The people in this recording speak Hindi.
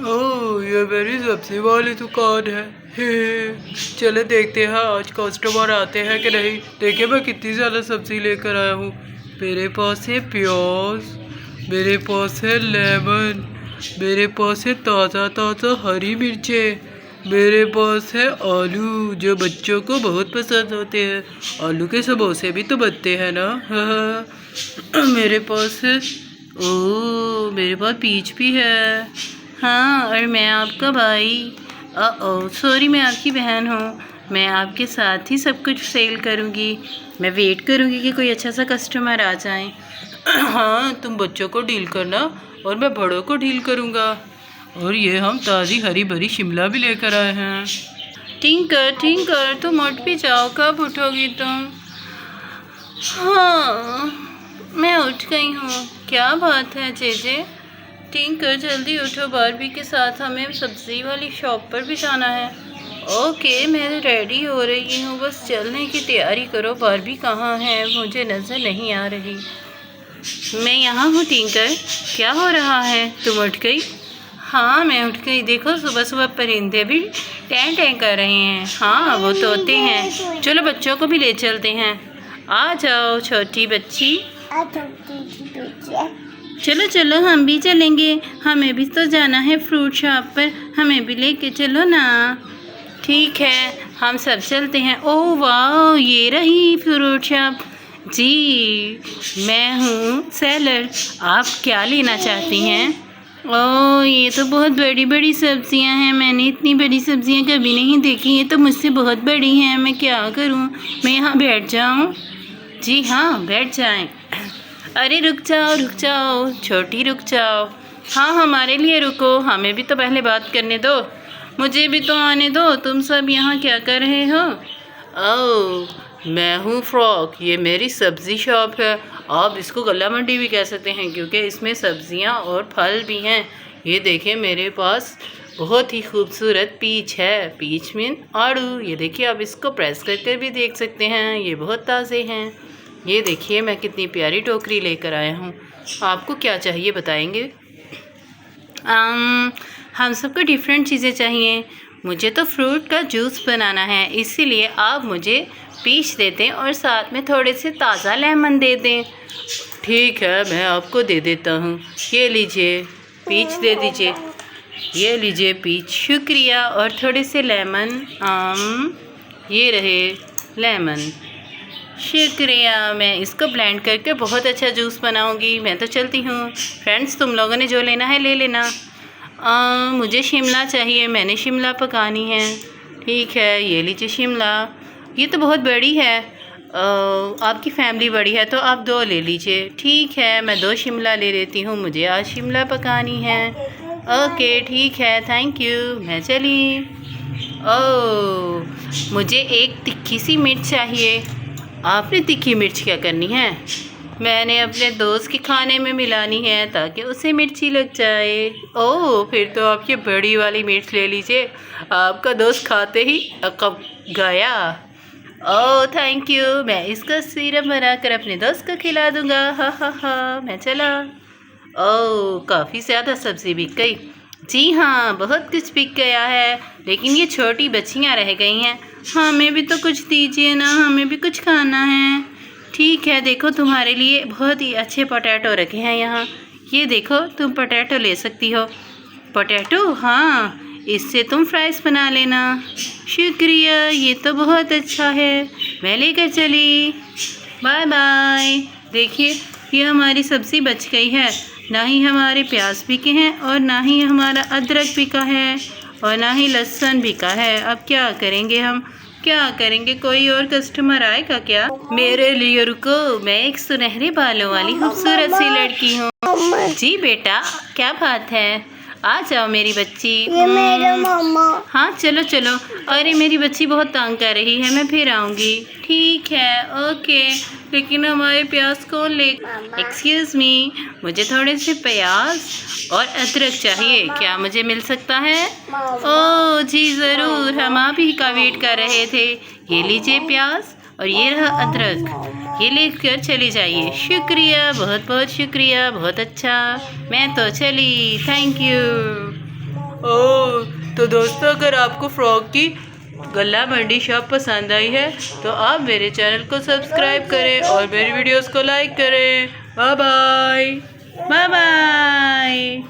ओह, ये मेरी सब्जी वाली दुकान है। हे, चले देखते हैं आज कस्टमर आते हैं कि नहीं। देखिए मैं कितनी ज़्यादा सब्जी लेकर आया हूँ। मेरे पास है प्याज, मेरे पास है लेमन, मेरे पास है ताज़ा ताज़ा हरी मिर्चें, मेरे पास है आलू जो बच्चों को बहुत पसंद होते हैं। आलू के समोसे भी तो बनते हैं ना। मेरे पास है, ओह मेरे पास पीच भी है। हाँ, और मैं आपका भाई। ओह सॉरी, मैं आपकी बहन हूँ। मैं आपके साथ ही सब कुछ सेल करूँगी। मैं वेट करूँगी कि कोई अच्छा सा कस्टमर आ जाए। हाँ, तुम बच्चों को डील करना और मैं बड़ों को डील करूँगा। और ये हम ताज़ी हरी भरी शिमला भी लेकर आए हैं। टिंकर तुम उठ भी जाओ, कब उठोगी तुम? हाँ, मैं उठ गई हूँ। क्या बात है जेजे? टिंकर जल्दी उठो, बारबी के साथ हमें सब्ज़ी वाली शॉप पर भी जाना है। ओके, मैं रेडी हो रही हूँ, बस चलने की तैयारी करो। बारबी कहाँ है? मुझे नज़र नहीं आ रही। मैं यहाँ हूँ टिंकर, क्या हो रहा है? तुम उठ गई? हाँ, मैं उठ गई। देखो सुबह सुबह परिंदे भी टैं टैं कर रहे हैं। हाँ, वो तोते हैं। चलो बच्चों को भी ले चलते हैं। आ जाओ छोटी बच्ची। चलो चलो, हम भी चलेंगे। हमें भी तो जाना है फ्रूट शॉप पर, हमें भी लेके चलो ना। ठीक है, हम सब चलते हैं। ओह वाह, ये रही फ्रूट शॉप। जी, मैं हूँ सेलर, आप क्या लेना चाहती हैं? ओह, ये तो बहुत बड़ी बड़ी सब्जियां हैं। मैंने इतनी बड़ी सब्जियां कभी नहीं देखी। ये तो मुझसे बहुत बड़ी हैं। मैं क्या करूँ? मैं यहाँ बैठ जाऊँ? जी हाँ, बैठ जाएं। अरे रुक जाओ छोटी, रुक जाओ। हाँ, हमारे लिए रुको, हमें भी तो पहले बात करने दो। मुझे भी तो आने दो। तुम सब यहाँ क्या कर रहे हो? ओह, मैं हूँ फ्रॉक, ये मेरी सब्ज़ी शॉप है। आप इसको गला मंडी भी कह सकते हैं क्योंकि इसमें सब्जियाँ और फल भी हैं। ये देखिए मेरे पास बहुत ही खूबसूरत पीच है। पीच मीन आड़ू। ये देखिए, आप इसको प्रेस करके भी देख सकते हैं, ये बहुत ताज़े हैं। ये देखिए मैं कितनी प्यारी टोकरी लेकर आया हूँ। आपको क्या चाहिए बताएंगे? हम सबको डिफरेंट चीज़ें चाहिए। मुझे तो फ्रूट का जूस बनाना है, इसीलिए आप मुझे पीच दे दें और साथ में थोड़े से ताज़ा लेमन दे दें। ठीक है, मैं आपको दे देता हूँ। ये लीजिए, पीच दे दीजिए। ये लीजिए पीच, शुक्रिया। और थोड़े से लेमन। ये रहे लेमन, शुक्रिया। मैं इसको ब्लेंड करके बहुत अच्छा जूस बनाऊंगी। मैं तो चलती हूँ। फ्रेंड्स, तुम लोगों ने जो लेना है ले लेना। मुझे शिमला चाहिए, मैंने शिमला पकानी है। ठीक है, ये लीजिए शिमला। ये तो बहुत बड़ी है। आपकी फैमिली बड़ी है तो आप 2 ले लीजिए। ठीक है, मैं 2 शिमला ले लेती हूँ, मुझे आज शिमला पकानी है। ओके ठीक है, थैंक यू, मैं चली। ओह, मुझे एक तिक्खी सी मिर्च चाहिए। आपने तीखी मिर्च क्या करनी है? मैंने अपने दोस्त के खाने में मिलानी है ताकि उसे मिर्ची लग जाए। ओह, फिर तो आप ये बड़ी वाली मिर्च ले लीजिए। आपका दोस्त खाते ही अकब गया। ओह थैंक यू, मैं इसका सिरप बनाकर अपने दोस्त को खिला दूँगा। हा, मैं चला। ओह, काफ़ी ज़्यादा सब्ज़ी बिक गई। जी हाँ, बहुत कुछ बिक गया है, लेकिन ये छोटी बच्चियाँ रह गई हैं। हमें भी तो कुछ दीजिए ना, हमें भी कुछ खाना है। ठीक है, देखो तुम्हारे लिए बहुत ही अच्छे पोटैटो रखे हैं यहाँ। ये देखो, तुम पोटैटो ले सकती हो। पोटैटो? हाँ, इससे तुम फ्राइज़ बना लेना। शुक्रिया, ये तो बहुत अच्छा है, मैं लेकर चली। Bye bye. देखिए, ये हमारी सब्ज़ी बच गई है। ना ही हमारे प्याज बिके हैं और ना ही हमारा अदरक बिका है और ना ही लहसुन बिका है। अब क्या करेंगे हम? क्या करेंगे? कोई और कस्टमर आएगा क्या? मेरे लिए रुको, मैं एक सुनहरे बालों वाली खूबसूरत सी लड़की हूँ। जी बेटा, क्या बात है? आ जाओ मेरी बच्ची। ये मेरा मामा। हाँ चलो चलो। अरे मेरी बच्ची बहुत तंग कर रही है, मैं फिर आऊँगी। ठीक है, ओके। लेकिन हमारे प्याज कौन ले? एक्सक्यूज़ मी, मुझे थोड़े से प्याज और अदरक चाहिए, क्या मुझे मिल सकता है? ओह जी ज़रूर, हम आप ही का वेट कर रहे थे। ये लीजिए प्याज और ये रहा अदरक। ये लेकर चली जाइए। शुक्रिया, बहुत बहुत शुक्रिया, बहुत अच्छा। मैं तो चली, थैंक यू। ओह, तो दोस्तों अगर आपको फ्रॉक की गला मंडी शॉप पसंद आई है तो आप मेरे चैनल को सब्सक्राइब करें और मेरी वीडियोस को लाइक करें। Bye bye, bye bye.